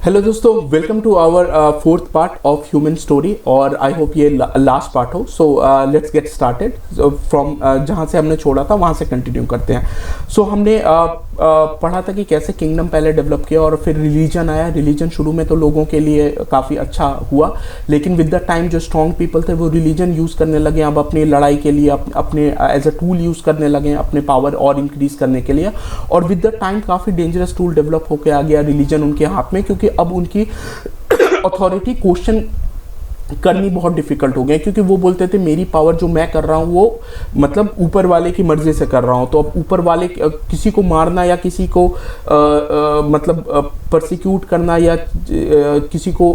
Hello दोस्तों, welcome to our fourth part of human story. और I hope ये last part हो। So let's get started from जहाँ से हमने छोड़ा था वहाँ से कंटिन्यू करते हैं। सो हमने पढ़ा था कि कैसे किंगडम पहले डेवलप किया और फिर रिलीजन आया। रिलीजन शुरू में तो लोगों के लिए काफ़ी अच्छा हुआ, लेकिन विद द टाइम जो स्ट्रॉन्ग पीपल थे वो रिलीजन यूज़ करने लगे, अब अपनी लड़ाई के लिए अपने एज अ टूल यूज़ करने लगे, अपने पावर और इंक्रीज करने के लिए। और विद द टाइम काफ़ी डेंजरस टूल डेवलप होकर आ गया रिलीजन उनके हाथ में, क्योंकि अब उनकी अथॉरिटी क्वेश्चन करनी बहुत डिफिकल्ट हो गया। क्योंकि वो बोलते थे मेरी पावर जो मैं कर रहा हूँ वो मतलब ऊपर वाले की मर्जी से कर रहा हूँ, तो अब ऊपर वाले किसी को मारना या किसी को मतलब परसिक्यूट करना या किसी को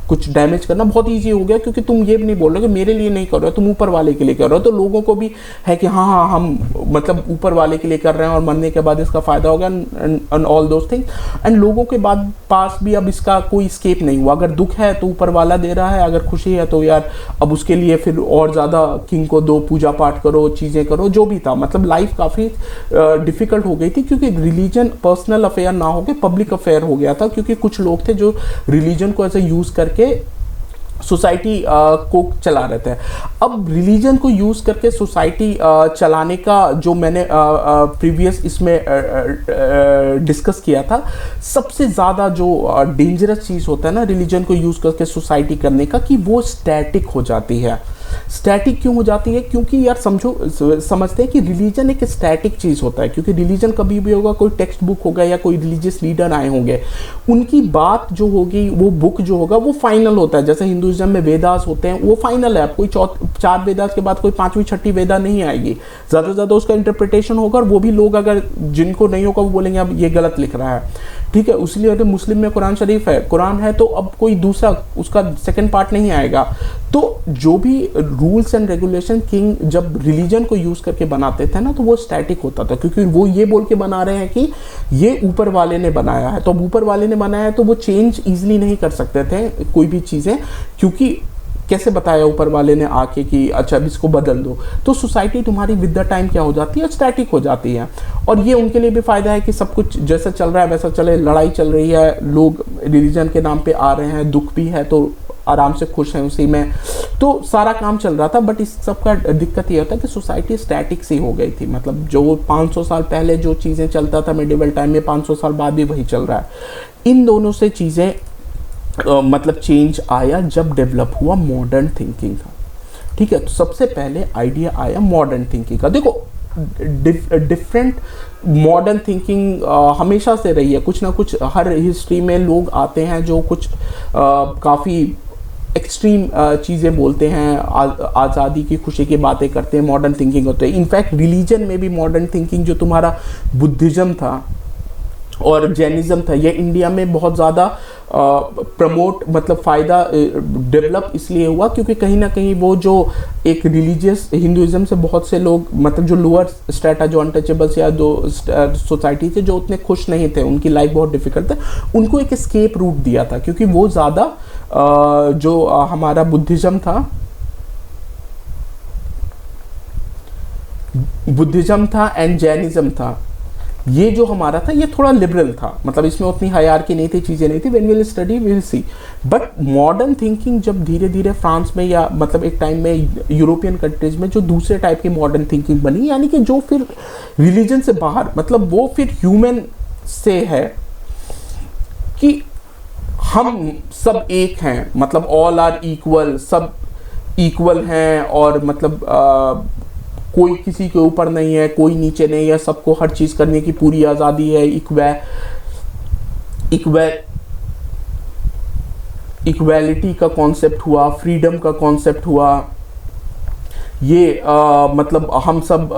कुछ डैमेज करना बहुत ईजी हो गया। क्योंकि तुम ये नहीं बोल रहे कि मेरे लिए नहीं कर रहे हो, तुम ऊपर वाले के लिए कर रहे हो। तो लोगों को भी है कि हाँ हम मतलब ऊपर वाले के लिए कर रहे हैं और मरने के बाद इसका फ़ायदा होगा and all those things. And लोगों के बाद पास भी अब इसका कोई स्केप नहीं हुआ। अगर दुख है तो ऊपर वाला दे रहा है, अगर खुशी है तो यार अब उसके लिए फिर और ज़्यादा किंग को दो, पूजा पाठ करो, चीज़ें करो, जो भी था। मतलब लाइफ काफ़ी डिफ़िकल्ट हो गई थी, क्योंकि रिलीजन पर्सनल अफेयर ना हो के पब्लिक अफेयर हो गया था। क्योंकि कुछ लोग थे जो रिलीजन को ऐसे यूज़ करके सोसाइटी को चला रहे थे। अब रिलीजन को यूज़ करके सोसाइटी चलाने का जो मैंने प्रीवियस इसमें डिस्कस किया था, सबसे ज़्यादा जो डेंजरस चीज़ होता है ना रिलीजन को यूज़ करके सोसाइटी करने का, कि वो स्टैटिक हो जाती है। स्टैटिक क्यों हो जाती है? क्योंकि यार समझते हैं कि रिलीजन एक स्टैटिक चीज़ होता है। क्योंकि रिलीजन कभी भी होगा, कोई टेक्स्ट बुक होगा या कोई रिलीजियस लीडर आए होंगे, उनकी बात जो होगी, वो बुक जो होगा वो फाइनल होता है। जैसे हिंदुइज्म में वेदास होते हैं, वो फाइनल है। कोई 4 वेदास के बाद कोई 5वीं 6ठी वेदा नहीं आएगी, ज़्यादा से ज़्यादा उसका इंटरप्रिटेशन होगा। और वो भी लोग अगर जिनको नहीं होगा वो बोलेंगे अब ये गलत लिख रहा है, ठीक है। उसलिए अगर मुस्लिम में कुरान शरीफ है, कुरान है, तो अब कोई दूसरा उसका सेकंड पार्ट नहीं आएगा। तो जो भी रूल्स एंड रेगुलेशन किंग जब रिलीजन को यूज़ करके बनाते थे ना, तो वो स्टैटिक होता था। क्योंकि वो ये बोल के बना रहे हैं कि ये ऊपर वाले ने बनाया है, तो अब ऊपर वाले ने बनाया है तो वो चेंज ईजिली नहीं कर सकते थे कोई भी चीज़ें। क्योंकि कैसे बताया ऊपर वाले ने आके कि अच्छा अब इसको बदल दो, तो सोसाइटी तुम्हारी विद द टाइम क्या हो जाती है, स्टैटिक हो जाती है। और ये उनके लिए भी फ़ायदा है कि सब कुछ जैसा चल रहा है वैसा चले। लड़ाई चल रही है, लोग रिलीजन के नाम पे आ रहे हैं, दुख भी है तो आराम से खुश हैं उसी में, तो सारा काम चल रहा था। बट इस सब का दिक्कत ये होता है कि सोसाइटी स्टैटिक सी हो गई थी। मतलब जो 500 साल पहले जो चीज़ें चलता था मिडिवल टाइम में, 500 साल बाद भी वही चल रहा है। इन दोनों से चीज़ें मतलब चेंज आया जब डेवलप हुआ मॉडर्न थिंकिंग का, ठीक है। तो सबसे पहले आइडिया आया मॉडर्न थिंकिंग का। देखो डिफरेंट मॉडर्न थिंकिंग हमेशा से रही है। कुछ ना कुछ हर हिस्ट्री में लोग आते हैं जो कुछ काफ़ी एक्सट्रीम चीज़ें बोलते हैं, आज़ादी की खुशी की बातें करते हैं, मॉडर्न थिंकिंग होते हैं। इनफैक्ट रिलीजन में भी मॉडर्न थिंकिंग जो तुम्हारा बुद्धिज़्म था और जैनिज़्म था, ये इंडिया में बहुत ज़्यादा प्रमोट मतलब फ़ायदा डेवलप इसलिए हुआ क्योंकि कहीं ना कहीं वो जो एक रिलीजियस हिंदुइज्म से बहुत से लोग मतलब जो लोअर स्टेटा, जो अनटचेबल्स या जो सोसाइटी थे, जो उतने खुश नहीं थे, उनकी लाइफ बहुत डिफिकल्ट था, उनको एक एस्केप रूट दिया था। क्योंकि वो ज़्यादा जो हमारा बुद्धिज़्म था एंड जैनिज़्म था, ये जो हमारा था ये थोड़ा लिबरल था। मतलब इसमें उतनी हायरार्की नहीं थी, चीज़ें नहीं थी। When we will study we will see. But modern thinking जब धीरे धीरे फ्रांस में या मतलब एक टाइम में यूरोपियन कंट्रीज में जो दूसरे टाइप की मॉडर्न थिंकिंग बनी, यानी कि जो फिर रिलीजन से बाहर, मतलब वो फिर ह्यूमन से है कि हम सब एक हैं, मतलब ऑल आर इक्वल, सब इक्वल हैं। और मतलब कोई किसी के ऊपर नहीं है, कोई नीचे नहीं है, सबको हर चीज़ करने की पूरी आज़ादी है। इक्वेलिटी का कॉन्सेप्ट हुआ, फ्रीडम का कॉन्सेप्ट हुआ। ये मतलब हम सब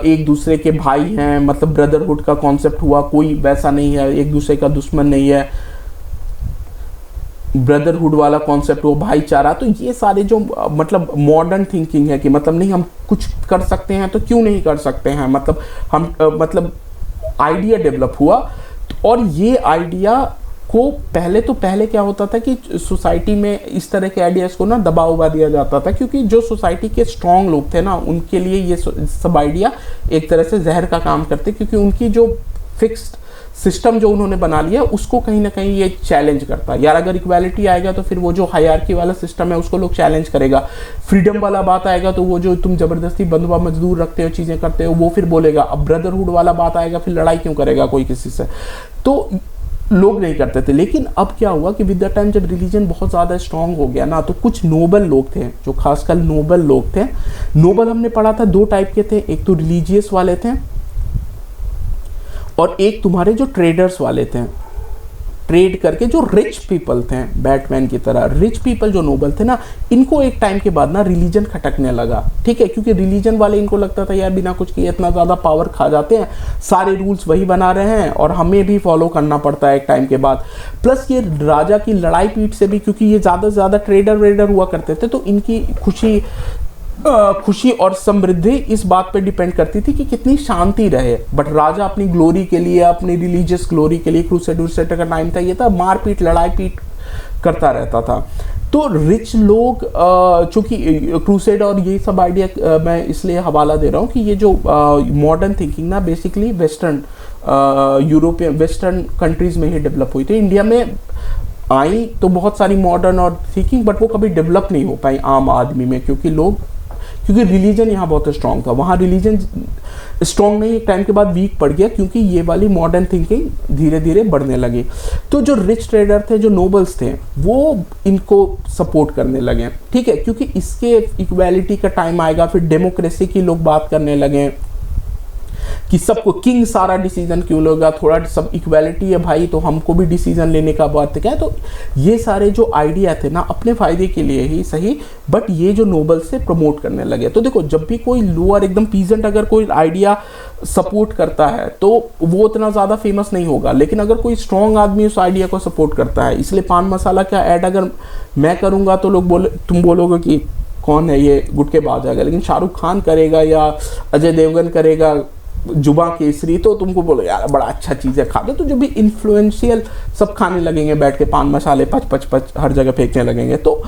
एक दूसरे के भाई हैं, मतलब ब्रदरहुड का कॉन्सेप्ट हुआ। कोई वैसा नहीं है, एक दूसरे का दुश्मन नहीं है, ब्रदरहुड वाला कॉन्सेप्ट हो, भाईचारा। तो ये सारे जो मतलब मॉडर्न थिंकिंग है कि मतलब नहीं हम कुछ कर सकते हैं तो क्यों नहीं कर सकते हैं, मतलब हम मतलब आइडिया डेवलप हुआ। और ये आइडिया को पहले क्या होता था कि सोसाइटी में इस तरह के आइडियाज़ को ना दबा उबा दिया जाता था, क्योंकि जो सोसाइटी के स्ट्रॉन्ग लोग थे ना, उनके लिए ये सब आइडिया एक तरह से जहर का काम करते, क्योंकि उनकी जो फिक्स्ड सिस्टम जो उन्होंने बना लिया उसको कहीं ना कहीं ये चैलेंज करता है। यार अगर इक्वालिटी आएगा तो फिर वो जो हायरार्की वाला सिस्टम है उसको लोग चैलेंज करेगा, फ्रीडम वाला बात आएगा तो वो जो तुम जबरदस्ती बंधुआ मजदूर रखते हो, चीजें करते हो, वो फिर बोलेगा। अब ब्रदरहुड वाला बात आएगा, फिर लड़ाई क्यों करेगा कोई किसी से, तो लोग नहीं करते थे। लेकिन अब क्या हुआ कि विद द टाइम जब रिलीजन बहुत ज़्यादा स्ट्रांग हो गया ना, तो कुछ नोबल लोग थे, जो खासकर नोबल लोग थे। नोबल हमने पढ़ा था दो टाइप के थे, एक तो रिलीजियस वाले थे और एक तुम्हारे जो ट्रेडर्स वाले थे, ट्रेड करके जो रिच पीपल थे, बैटमैन की तरह रिच पीपल जो नोबल थे ना, इनको एक टाइम के बाद ना रिलीजन खटकने लगा। ठीक है, क्योंकि रिलीजन वाले इनको लगता था यार बिना कुछ किए इतना ज़्यादा पावर खा जाते हैं, सारे रूल्स वही बना रहे हैं और हमें भी फॉलो करना पड़ता है एक टाइम के बाद। प्लस ये राजा की लड़ाई पीठ से भी, क्योंकि ये ज़्यादा से ज़्यादा ट्रेडर वेडर हुआ करते थे, तो इनकी खुशी और समृद्धि इस बात पे डिपेंड करती थी कि कितनी शांति रहे। बट राजा अपनी ग्लोरी के लिए, अपनी रिलीजियस ग्लोरी के लिए, क्रूसेडर का टाइम था, ये था मारपीट लड़ाई पीट करता रहता था। तो रिच लोग चूंकि क्रूसेड और ये सब आइडिया मैं इसलिए हवाला दे रहा हूँ कि ये जो मॉडर्न थिंकिंग ना basically western European western countries में ही डेवलप हुई थी। इंडिया में आई तो बहुत सारी मॉडर्न और थिंकिंग, बट वो कभी डेवलप नहीं हो पाई आम आदमी में, क्योंकि रिलीजन यहाँ बहुत स्ट्रांग था। वहाँ रिलीजन स्ट्रांग नहीं, एक टाइम के बाद वीक पड़ गया, क्योंकि ये वाली मॉडर्न थिंकिंग धीरे धीरे बढ़ने लगी। तो जो रिच ट्रेडर थे, जो नोबल्स थे, वो इनको सपोर्ट करने लगे। ठीक है, क्योंकि इसके इक्वालिटी का टाइम आएगा, फिर डेमोक्रेसी की लोग बात करने लगे कि सबको किंग सारा डिसीजन क्यों लेगा, थोड़ा सब इक्वालिटी है भाई तो हमको भी डिसीजन लेने का बात क्या है। तो ये सारे जो आइडिया थे ना अपने फायदे के लिए ही सही, बट ये जो नोबल से प्रमोट करने लगे। तो देखो, जब भी कोई लोअर एकदम पीजेंट अगर कोई आइडिया सपोर्ट करता है तो वो उतना ज़्यादा फेमस नहीं होगा, लेकिन अगर कोई स्ट्रॉन्ग आदमी उस आइडिया को सपोर्ट करता है, इसलिए पान मसाला का ऐड अगर मैं करूँगा तो लोग तुम बोलोगे कि कौन है ये गुटकेबाज आएगा, लेकिन शाहरुख खान करेगा या अजय देवगन करेगा जुबा केसरी, तो तुमको बोलो यार बड़ा अच्छा चीज़ है, खा दो। तो जो भी इन्फ्लुएंशियल सब खाने लगेंगे बैठ के, पान मसाले पच हर जगह फेंकने लगेंगे। तो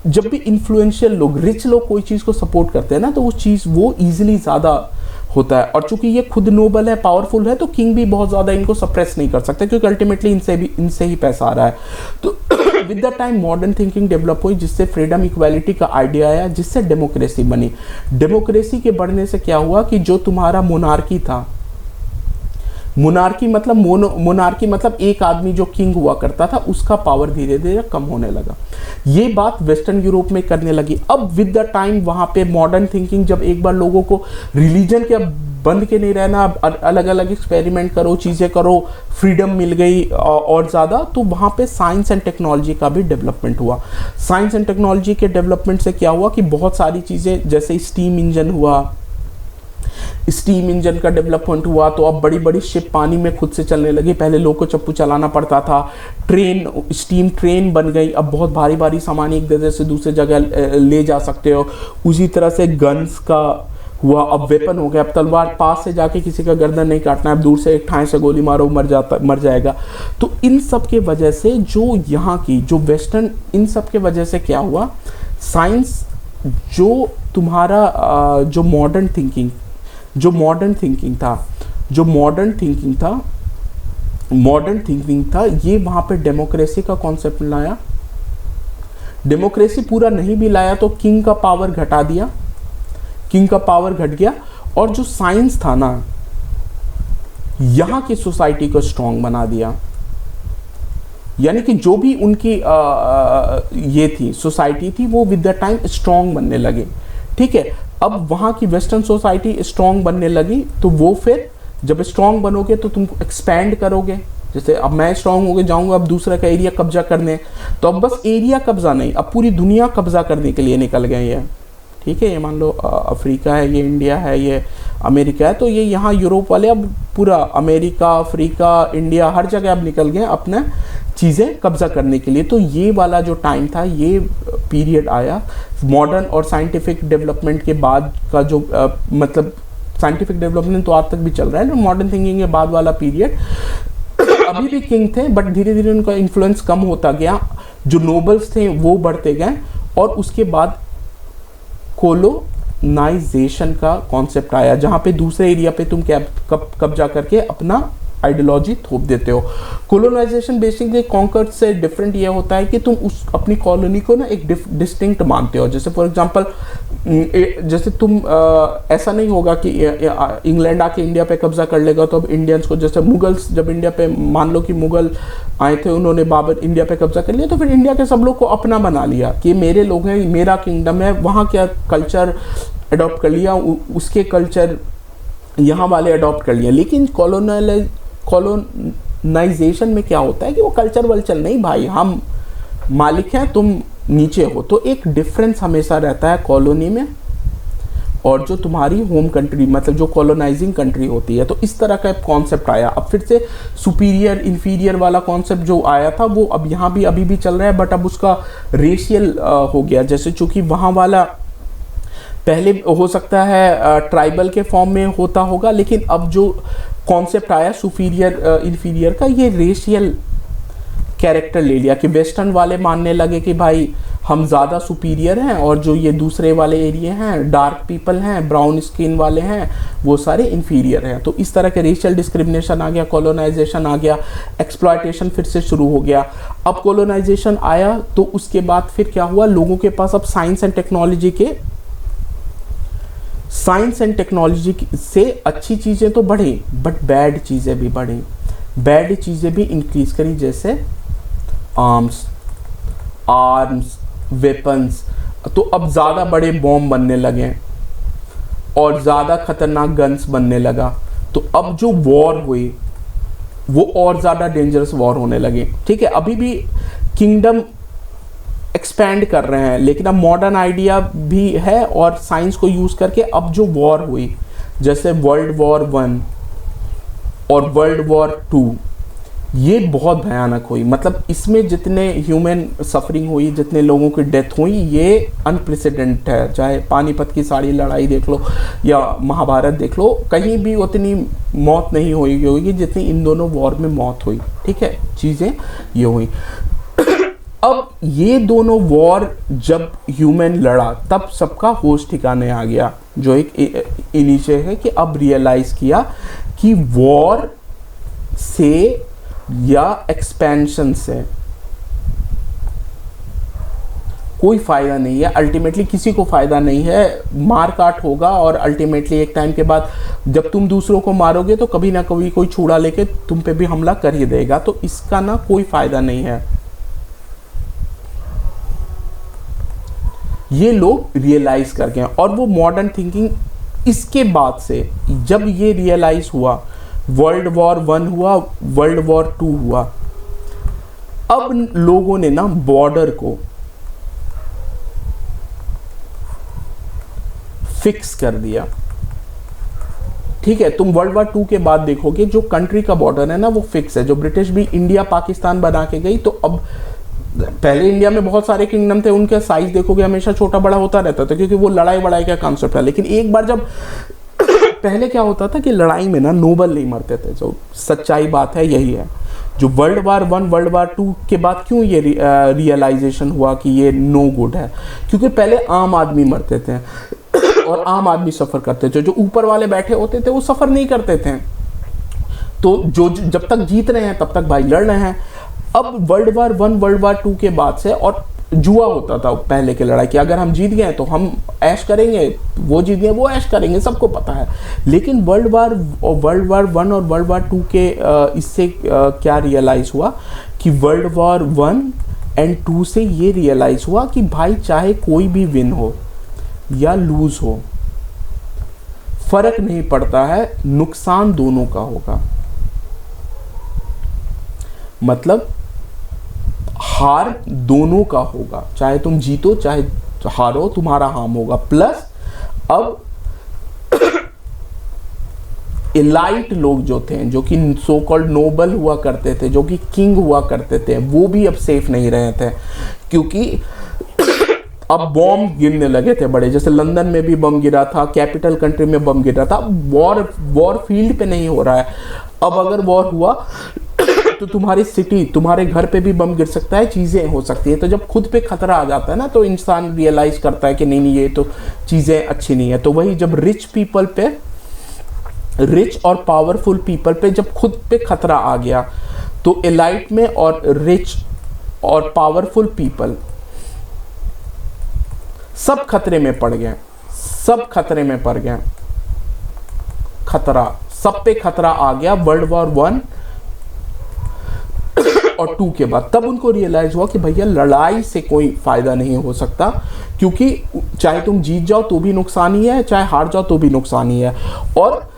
जब भी इन्फ्लुएंशियल लोग, रिच लोग कोई चीज़ को सपोर्ट करते हैं ना, तो वो चीज़ वो ईजिली ज़्यादा होता है। और चूंकि ये खुद नोबल है, पावरफुल है, तो किंग भी बहुत ज़्यादा इनको सप्रेस नहीं कर सकते, क्योंकि अल्टीमेटली इनसे ही पैसा आ रहा है। तो with the time modern thinking develop हुई, जिससे फ्रीडम इक्वालिटी का आइडिया आया, जिससे डेमोक्रेसी बनी। डेमोक्रेसी के बढ़ने से क्या हुआ कि जो तुम्हारा मोनार्की था, मोनार्की मतलब एक आदमी जो किंग हुआ करता था, उसका पावर धीरे धीरे कम होने लगा। ये बात वेस्टर्न यूरोप में करने लगी। अब विद द टाइम वहाँ पे मॉडर्न थिंकिंग, जब एक बार लोगों को रिलीजन के बंद के नहीं रहना, अलग अलग एक्सपेरिमेंट करो, चीज़ें करो, फ्रीडम मिल गई और ज़्यादा, तो वहाँ पे साइंस एंड टेक्नोलॉजी का भी डेवलपमेंट हुआ। साइंस एंड टेक्नोलॉजी के डेवलपमेंट से क्या हुआ कि बहुत सारी चीज़ें, जैसे स्टीम इंजन हुआ, स्टीम इंजन का डेवलपमेंट हुआ, तो अब बड़ी बड़ी शिप पानी में खुद से चलने लगी। पहले लोग को चप्पू चलाना पड़ता था। ट्रेन, स्टीम ट्रेन बन गई, अब बहुत भारी भारी सामान एक जगह से दूसरे जगह ले जा सकते हो। उसी तरह से गन्स का हुआ, अब वेपन हो गया, अब तलवार पास से जाके किसी का गर्दन नहीं काटना है, अब दूर से एक ठाई से गोली मारो मर जाएगा। तो इन सब के वजह से जो यहाँ की जो वेस्टर्न, इन सब के वजह से क्या हुआ, साइंस जो तुम्हारा जो मॉडर्न थिंकिंग था, ये वहाँ पे डेमोक्रेसी का कॉन्सेप्ट लाया। डेमोक्रेसी पूरा नहीं भी लाया तो किंग का पावर घटा दिया, किंग का पावर घट गया। और जो साइंस था ना, यहाँ की सोसाइटी को स्ट्रांग बना दिया। यानी कि जो भी उनकी ये थी सोसाइटी थी, वो विद द टाइम स्ट्रांग बनने लगे। ठीक है, अब वहाँ की वेस्टर्न सोसाइटी स्ट्रांग बनने लगी, तो वो फिर जब स्ट्रांग बनोगे तो तुम एक्सपैंड करोगे। जैसे अब मैं स्ट्रांग होके जाऊंगा अब दूसरा का एरिया कब्जा करने, तो अब बस एरिया कब्जा नहीं, अब पूरी दुनिया कब्जा करने के लिए निकल गए हैं। ठीक है, ये मान लो अफ्रीका है, ये इंडिया है, ये अमेरिका है, तो ये यहाँ यूरोप वाले अब पूरा अमेरिका, अफ्रीका, इंडिया हर जगह अब निकल गए अपने चीज़ें कब्जा करने के लिए। तो ये वाला जो टाइम था, ये पीरियड आया मॉडर्न और साइंटिफिक डेवलपमेंट के बाद का, जो मतलब साइंटिफिक डेवलपमेंट तो आज तक भी चल रहा है, मॉडर्न थिंकिंग के बाद वाला पीरियड। अभी भी किंग थे, बट धीरे धीरे उनका इन्फ्लुएंस कम होता गया, जो नोबल्स थे वो बढ़ते गए, और उसके बाद कोलोनाइजेशन का कॉन्सेप्ट आया, जहाँ पे दूसरे एरिया पे तुम कब्जा करके अपना आइडियोलॉजी थोप देते हो। कोलोनाइजेशन बेसिकली कॉन्कर से डिफरेंट ये होता है कि तुम उस अपनी कॉलोनी को ना एक डिस्टिंक्ट मानते हो। जैसे फॉर एग्जांपल जैसे तुम ऐसा नहीं होगा कि इंग्लैंड आके इंडिया पे कब्जा कर लेगा तो अब इंडियंस को, जैसे मुगल्स जब इंडिया पे, मान लो कि मुगल आए थे, उन्होंने बाबर इंडिया पे कब्जा कर लिया, तो फिर इंडिया के सब लोग को अपना बना लिया कि मेरे लोग हैं, मेरा किंगडम है, वहाँ क्या कल्चर अडॉप्ट कर लिया, उसके कल्चर यहाँ वाले अडॉप्ट कर लिया। लेकिन कॉलोनाइजेशन में क्या होता है कि वो कल्चर वल्चर नहीं भाई, हम मालिक हैं, तुम नीचे हो। तो एक डिफरेंस हमेशा रहता है कॉलोनी में और जो तुम्हारी होम कंट्री, मतलब जो कॉलोनाइजिंग कंट्री होती है। तो इस तरह का कॉन्सेप्ट आया। अब फिर से सुपीरियर इन्फीरियर वाला कॉन्सेप्ट जो आया था वो अब यहाँ भी अभी भी चल रहा है, बट अब उसका रेशियल हो गया। जैसे चूंकि वहाँ वाला पहले हो सकता है ट्राइबल के फॉर्म में होता होगा, लेकिन अब जो कॉन्सेप्ट आया सुपीरियर इन्फीरियर का, ये रेशियल कैरेक्टर ले लिया कि वेस्टर्न वाले मानने लगे कि भाई हम ज़्यादा सुपीरियर हैं और जो ये दूसरे वाले एरिया हैं, डार्क पीपल हैं, ब्राउन स्किन वाले हैं, वो सारे इन्फीरियर हैं। तो इस तरह के रेशियल डिस्क्रिमिनेशन आ गया, कॉलोनाइजेशन आ गया, एक्सप्लॉयटेशन फिर से शुरू हो गया। अब कॉलोनाइजेशन आया तो उसके बाद फिर क्या हुआ, लोगों के पास अब साइंस एंड टेक्नोलॉजी से अच्छी चीज़ें तो बढ़ी, बट बैड चीज़ें भी बढ़ी, बैड चीज़ें भी इंक्रीज करी। जैसे आर्म्स, वेपन्स, तो अब ज़्यादा बड़े बॉम्ब बनने लगे और ज़्यादा खतरनाक गन्स बनने लगा। तो अब जो वॉर हुई वो और ज़्यादा डेंजरस वॉर होने लगे। ठीक है, अभी भी किंगडम एक्सपैंड कर रहे हैं, लेकिन अब मॉडर्न आइडिया भी है और साइंस को यूज़ करके अब जो वॉर हुई, जैसे वर्ल्ड वॉर 1 और वर्ल्ड वॉर 2, ये बहुत भयानक हुई। मतलब इसमें जितने ह्यूमन सफरिंग हुई, जितने लोगों की डेथ हुई, ये अनप्रेसिडेंट है। चाहे पानीपत की सारी लड़ाई देख लो या महाभारत देख लो, कहीं भी उतनी मौत नहीं हुई होगी जितनी इन दोनों वॉर में मौत हुई। ठीक है, चीज़ें ये हुई। अब ये दोनों वॉर जब ह्यूमन लड़ा तब सबका होश ठिकाने आ गया। जो एक इनिशिएटिव है कि अब रियलाइज़ किया कि वॉर से या एक्सपेंशन से कोई फ़ायदा नहीं है, अल्टीमेटली किसी को फ़ायदा नहीं है, मार काट होगा और अल्टीमेटली एक टाइम के बाद जब तुम दूसरों को मारोगे तो कभी ना कभी कोई छुड़ा लेके तुम पे भी हमला कर ही देगा। तो इसका ना कोई फ़ायदा नहीं है। ये लोग रियलाइज़ कर गए और वो मॉडर्न थिंकिंग इसके बाद से जब ये रियलाइज़ हुआ, वर्ल्ड वॉर 1 हुआ, वर्ल्ड वॉर 2 हुआ, अब लोगों ने ना बॉर्डर को फिक्स कर दिया। ठीक है, तुम वर्ल्ड वॉर 2 के बाद देखोगे जो कंट्री का बॉर्डर है ना वो फिक्स है। जो ब्रिटिश भी इंडिया पाकिस्तान बना के गई, तो अब पहले इंडिया में बहुत सारे किंगडम थे, उनका साइज देखोगे हमेशा छोटा बड़ा होता रहता था क्योंकि वो लड़ाई वड़ाई का कॉन्सेप्ट है। लेकिन एक बार जब पहले क्या होता था कि लड़ाई में ना नोबल नहीं मरते थे, जो सच्चाई बात है यही है। जो वर्ल्ड वार 1 वर्ल्ड वार 2 के बाद क्यों ये रियलाइजेशन हुआ कि ये नो गुड है, क्योंकि पहले आम आदमी मरते थे और आम आदमी सफ़र करते थे। जो ऊपर वाले बैठे होते थे वो सफ़र नहीं करते थे। तो जो जब तक जीत रहे हैं तब तक भाई लड़ रहे हैं। अब वर्ल्ड वार 1 वर्ल्ड वार 2 के बाद से, और जुआ होता था पहले की लड़ाई कि अगर हम जीत गए तो हम ऐश करेंगे, वो जीत गए वो ऐश करेंगे, सबको पता है। लेकिन वर्ल्ड वार 1 और वर्ल्ड वार 2 के इससे क्या रियलाइज़ हुआ कि वर्ल्ड वार 1 एंड 2 से ये रियलाइज़ हुआ कि भाई चाहे कोई भी विन हो या लूज़ हो, फर्क नहीं पड़ता है, नुकसान दोनों का होगा। मतलब हार दोनों का होगा, चाहे तुम जीतो चाहे हारो, तुम्हारा हार्म होगा। प्लस अब एलाइट लोग जो थे, जो कि सो कॉल्ड नोबल हुआ करते थे, जो कि किंग हुआ करते थे, वो भी अब सेफ नहीं रहे थे क्योंकि अब बॉम्ब गिरने लगे थे बड़े। जैसे लंदन में भी बम गिरा था, कैपिटल कंट्री में बम गिरा था। वॉर फील्ड पे नहीं हो रहा है। अब अगर वॉर हुआ तो तुम्हारी सिटी, तुम्हारे घर पे भी बम गिर सकता है, चीज़ें हो सकती है। तो जब खुद पे खतरा आ जाता है ना तो इंसान रियलाइज करता है कि नहीं ये तो चीज़ें अच्छी नहीं है। तो वही जब रिच पीपल पे रिच और पावरफुल पीपल पे जब खुद पे खतरा आ गया तो एलाइट में और रिच और पावरफुल पीपल सब खतरे में पड़ गए, सब खतरे में पड़ गए। खतरा, सब पे खतरा आ गया वर्ल्ड वॉर 1 और 2 के बाद। तब उनको रियलाइज हुआ कि भैया लड़ाई से कोई फायदा नहीं हो सकता, क्योंकि चाहे तुम जीत जाओ तो भी नुकसान ही है, चाहे हार जाओ तो भी नुकसान ही है। और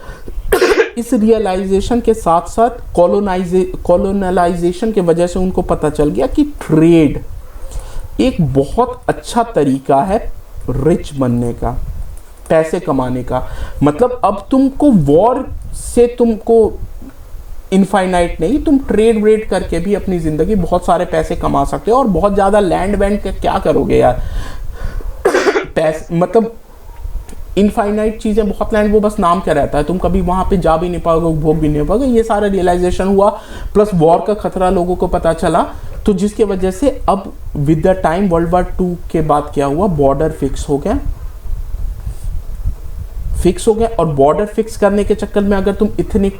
इस रियलाइजेशन के साथ साथ कॉलोनलाइजेशन की वजह से उनको पता चल गया कि ट्रेड एक बहुत अच्छा तरीका है रिच बनने का, पैसे कमाने का। मतलब अब तुमको वॉर से तुमको इनफाइनाइट नहीं, तुम ट्रेड व्रेड करके भी अपनी जिंदगी बहुत सारे पैसे कमा सकते हो। और बहुत ज़्यादा लैंड वैंड का क्या करोगे यार, पैसे मतलब इनफाइनाइट चीज़ें, बहुत लैंड वो बस नाम क्या रहता है, तुम कभी वहाँ पे जा भी नहीं पाओगे, उपभोग भी नहीं पाओगे। ये सारा रियलाइजेशन हुआ, प्लस वॉर का खतरा लोगों को पता चला, तो जिसके वजह से अब with the time world war 2 के बाद क्या हुआ, बॉर्डर फिक्स हो गए। और बॉर्डर फिक्स करने के चक्कर में अगर तुम इथनिक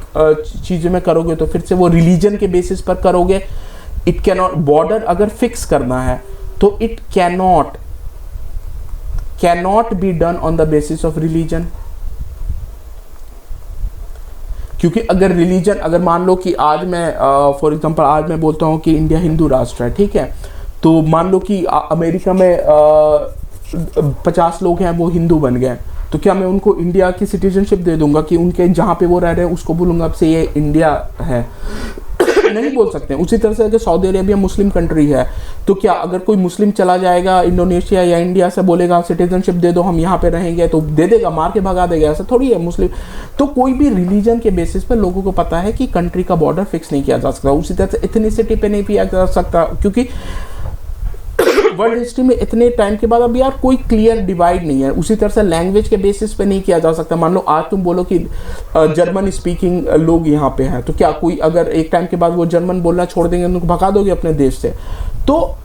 चीज़ों में करोगे तो फिर से वो रिलीजन के बेसिस पर करोगे। इट कैनॉट, बॉर्डर अगर फिक्स करना है तो it cannot be done on the basis of religion. क्योंकि अगर रिलीजन, अगर मान लो कि आज मैं फॉर एग्जांपल आज मैं बोलता हूँ कि इंडिया हिंदू राष्ट्र है, ठीक है, तो मान लो कि अमेरिका में 50 लोग हैं वो हिंदू बन गए, तो क्या मैं उनको इंडिया की सिटीजनशिप दे दूंगा कि उनके जहाँ पे वो रह रहे हैं उसको बोलूँगा अब से ये इंडिया है? नहीं बोल सकते। उसी तरह से अगर सऊदी अरेबिया मुस्लिम कंट्री है, तो क्या अगर कोई मुस्लिम चला जाएगा इंडोनेशिया या इंडिया से, बोलेगा सिटीजनशिप दे दो हम यहाँ पे रहेंगे, तो दे देगा, मार के भगा देगा? ऐसा थोड़ी है मुस्लिम। तो कोई भी रिलीजन के बेसिस पर लोगों को पता है कि कंट्री का बॉर्डर फिक्स नहीं किया जा सकता। उसी तरह से इथनिसिटी पे नहीं किया जा सकता, क्योंकि वर्ल्ड हिस्ट्री में इतने टाइम के बाद अब यार कोई क्लियर डिवाइड नहीं है। उसी तरह से लैंग्वेज के बेसिस पे नहीं किया जा सकता। मान लो आज तुम बोलो कि जर्मन स्पीकिंग लोग यहाँ पे हैं, तो क्या कोई अगर एक टाइम के बाद वो जर्मन बोलना छोड़ देंगे, उनको भगा दोगे अपने देश से? तो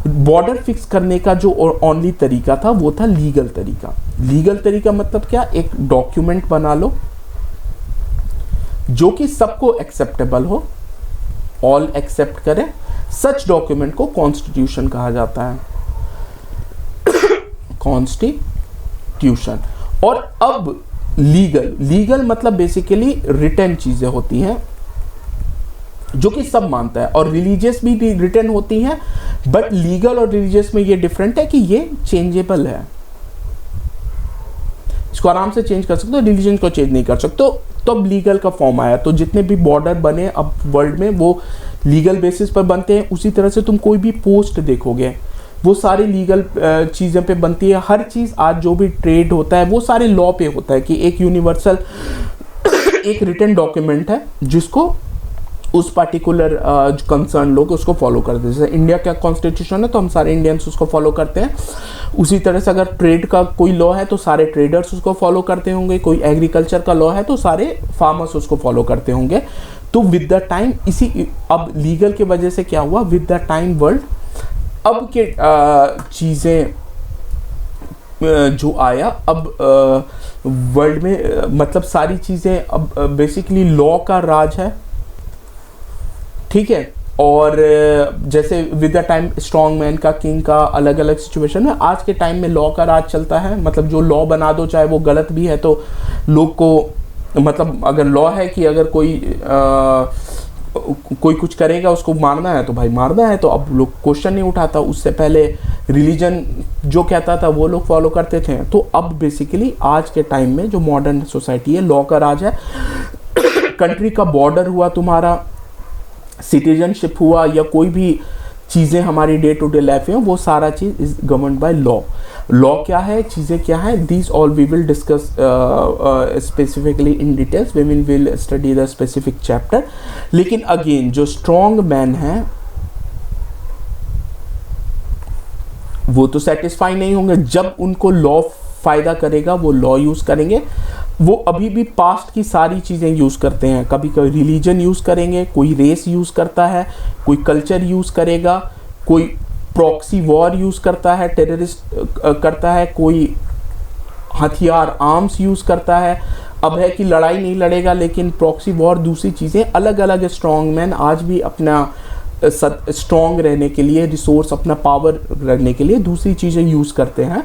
बॉर्डर फिक्स करने का जो ओनली तरीका था वो था लीगल तरीका। लीगल तरीका मतलब क्या, एक डॉक्यूमेंट बना लो जो कि सबको एक्सेप्टेबल हो, ऑल एक्सेप्ट करें। सच डॉक्यूमेंट को कॉन्स्टिट्यूशन कहा जाता है, कॉन्स्टिट्यूशन। और अब लीगल मतलब बेसिकली रिटन चीजें होती हैं जो कि सब मानता है, और रिलीजियस भी रिटन होती हैं, बट लीगल और रिलीजियस में ये डिफरेंट है कि ये चेंजेबल है, इसको आराम से चेंज कर सकते हो, रिलीजन को चेंज नहीं कर सकते। तो अब लीगल का फॉर्म आया, तो जितने भी बॉर्डर बने अब वर्ल्ड में वो लीगल बेसिस पर बनते हैं। उसी तरह से तुम कोई भी पोस्ट देखोगे वो सारी लीगल चीज़ों पे बनती है। हर चीज़ आज जो भी ट्रेड होता है वो सारे लॉ पे होता है, कि एक यूनिवर्सल एक रिटन डॉक्यूमेंट है जिसको उस पार्टिकुलर कंसर्न लोग उसको फॉलो करते हैं। जैसे इंडिया का कॉन्स्टिट्यूशन है तो हम सारे इंडियंस उसको फॉलो करते हैं। उसी तरह से अगर ट्रेड का कोई लॉ है तो सारे ट्रेडर्स उसको फॉलो करते होंगे, कोई एग्रीकल्चर का लॉ है तो सारे फार्मर्स उसको फॉलो करते होंगे। तो विद द टाइम इसी अब लीगल की वजह से क्या हुआ, विद द टाइम वर्ल्ड अब के चीज़ें जो आया, अब वर्ल्ड में मतलब सारी चीज़ें अब बेसिकली लॉ का राज है, ठीक है। और जैसे with the time strong man का, किंग का अलग अलग सिचुएशन है। आज के टाइम में लॉ का राज चलता है, मतलब जो लॉ बना दो चाहे वो गलत भी है तो लोग को, मतलब अगर लॉ है कि अगर कोई कुछ करेगा उसको मारना है तो भाई मारना है, तो अब लोग क्वेश्चन नहीं उठाता। उससे पहले रिलीजन जो कहता था वो लोग फॉलो करते थे। तो अब बेसिकली आज के टाइम में जो मॉडर्न सोसाइटी है लॉ का राज है। कंट्री का बॉर्डर हुआ, तुम्हारा सिटीजनशिप हुआ, या कोई भी चीज़ें हमारी डे टू डे लाइफ में, वो सारा चीज़ is governed by law. Law क्या है, चीज़ें क्या है, this all we will discuss specifically in details, we will study the specific chapter. लेकिन अगेन जो स्ट्रॉन्ग मैन है वो तो सेटिस्फाई नहीं होंगे। जब उनको लॉ फायदा करेगा वो लॉ यूज करेंगे। वो अभी भी पास्ट की सारी चीज़ें यूज़ करते हैं। कभी कभी रिलीजन यूज़ करेंगे, कोई रेस यूज़ करता है, कोई कल्चर यूज़ करेगा, कोई प्रॉक्सी वॉर यूज़ करता है, टेररिस्ट करता है, कोई हथियार आर्म्स यूज़ करता है। अब है कि लड़ाई नहीं लड़ेगा, लेकिन प्रॉक्सी वॉर दूसरी चीज़ें, अलग अलग स्ट्रॉन्ग मैन आज भी अपना स्ट्रॉन्ग रहने के लिए, रिसोर्स अपना पावर रखने के लिए दूसरी चीज़ें यूज़ करते हैं,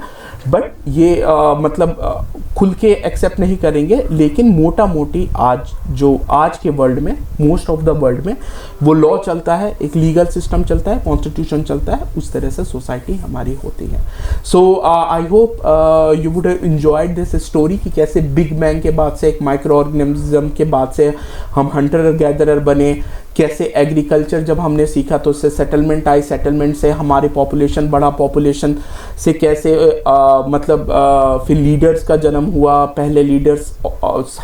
बट ये मतलब खुल के एक्सेप्ट नहीं करेंगे। लेकिन मोटा मोटी आज के वर्ल्ड में, मोस्ट ऑफ द वर्ल्ड में वो लॉ चलता है, एक लीगल सिस्टम चलता है, कॉन्स्टिट्यूशन चलता है, उस तरह से सोसाइटी हमारी होती है। So I hope you would enjoyed this story कि कैसे बिग बैंग के बाद से, एक माइक्रो ऑर्गेनिज्म के बाद से हम हंटर गैदरर बने, कैसे एग्रीकल्चर जब हमने सीखा तो उससे सेटलमेंट आई, सेटलमेंट से हमारे पॉपुलेशन बढ़ा, पॉपुलेशन से कैसे फिर लीडर्स का जन्म हुआ। पहले लीडर्स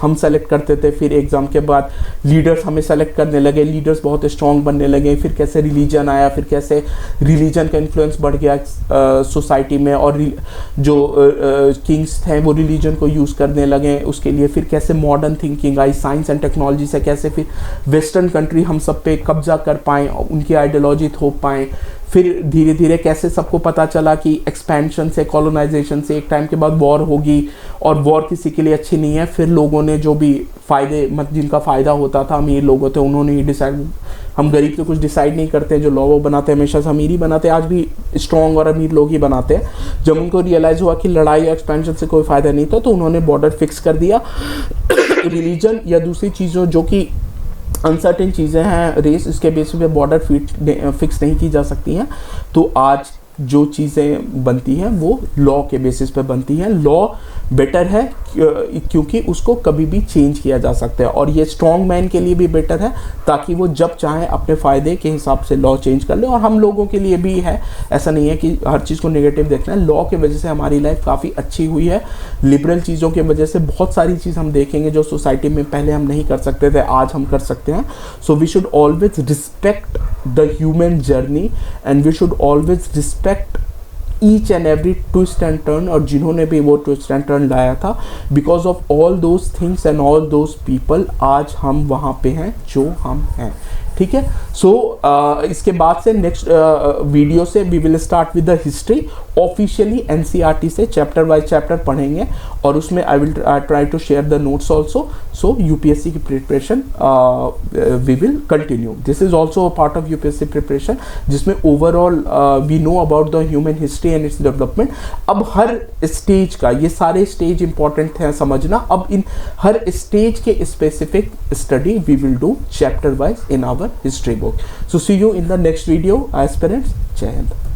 हम सेलेक्ट करते थे, फिर एग्ज़ाम के बाद लीडर्स हमें सेलेक्ट करने लगे, लीडर्स बहुत स्ट्रॉन्ग बनने लगे। फिर कैसे रिलीजन आया, फिर कैसे रिलीजन का इन्फ्लुएंस बढ़ गया सोसाइटी में, और जो किंग्स थे वो रिलीजन को यूज़ करने लगे उसके लिए। फिर कैसे modern thinking I, science and technology से कैसे फिर वेस्टर्न कंट्री हम सब पे कब्जा कर पाएँ, उनकी आइडियोलॉजी थोप पाएँ। फिर धीरे धीरे कैसे सबको पता चला कि एक्सपेंशन से, कॉलोनाइजेशन से एक टाइम के बाद वॉर होगी, और वॉर किसी के लिए अच्छी नहीं है। फिर लोगों ने जो भी जिनका फ़ायदा होता था, अमीर लोगों थे, उन्होंने ही डिसाइड, हम गरीब तो कुछ डिसाइड नहीं करते, जो लॉ वो बनाते हैं हमेशा से अमीर ही बनाते हैं, आज भी स्ट्रॉन्ग और अमीर लोग ही बनाते हैं। जब उनको रियलाइज़ हुआ कि लड़ाई या एक्सपेंशन से कोई फ़ायदा नहीं था, तो उन्होंने बॉर्डर फिक्स कर दिया। रिलीजन या दूसरी चीज़ों जो कि अनसर्टेन चीज़ें हैं, रेस, इसके बेसिस पे बॉर्डर फिक्स नहीं की जा सकती हैं। तो आज जो चीज़ें बनती हैं वो लॉ के बेसिस पे बनती हैं। लॉ बेटर है क्योंकि उसको कभी भी चेंज किया जा सकता है, और ये स्ट्रॉन्ग मैन के लिए भी बेटर है, ताकि वो जब चाहे अपने फ़ायदे के हिसाब से लॉ चेंज कर ले। और हम लोगों के लिए भी है, ऐसा नहीं है कि हर चीज़ को नेगेटिव देखना है। लॉ की वजह से हमारी लाइफ काफ़ी अच्छी हुई है, लिबरल चीज़ों की वजह से बहुत सारी चीज़ हम देखेंगे जो सोसाइटी में पहले हम नहीं कर सकते थे, आज हम कर सकते हैं। So we should always respect the human journey, and we should always respect each and every twist and turn, और जिन्होंने भी वो ट्विस्ट एंड टर्न लाया था, because of all those things and all those people आज हम वहाँ पे हैं जो हम हैं। ठीक है। सो इसके बाद से नेक्स्ट वीडियो से we will start with the history officially NCERT से, चैप्टर वाइज चैप्टर पढ़ेंगे, और उसमें I will try to share the notes also. So UPSC की preparation we will continue. This is also a part of UPSC preparation, जिसमें overall we know about the human history and its development. अब हर stage का, ये सारे stage important हैं समझना, अब इन हर स्टेज के specific study we will do chapter wise in our history book. So see you in the next video, aspirants. Jai Hind.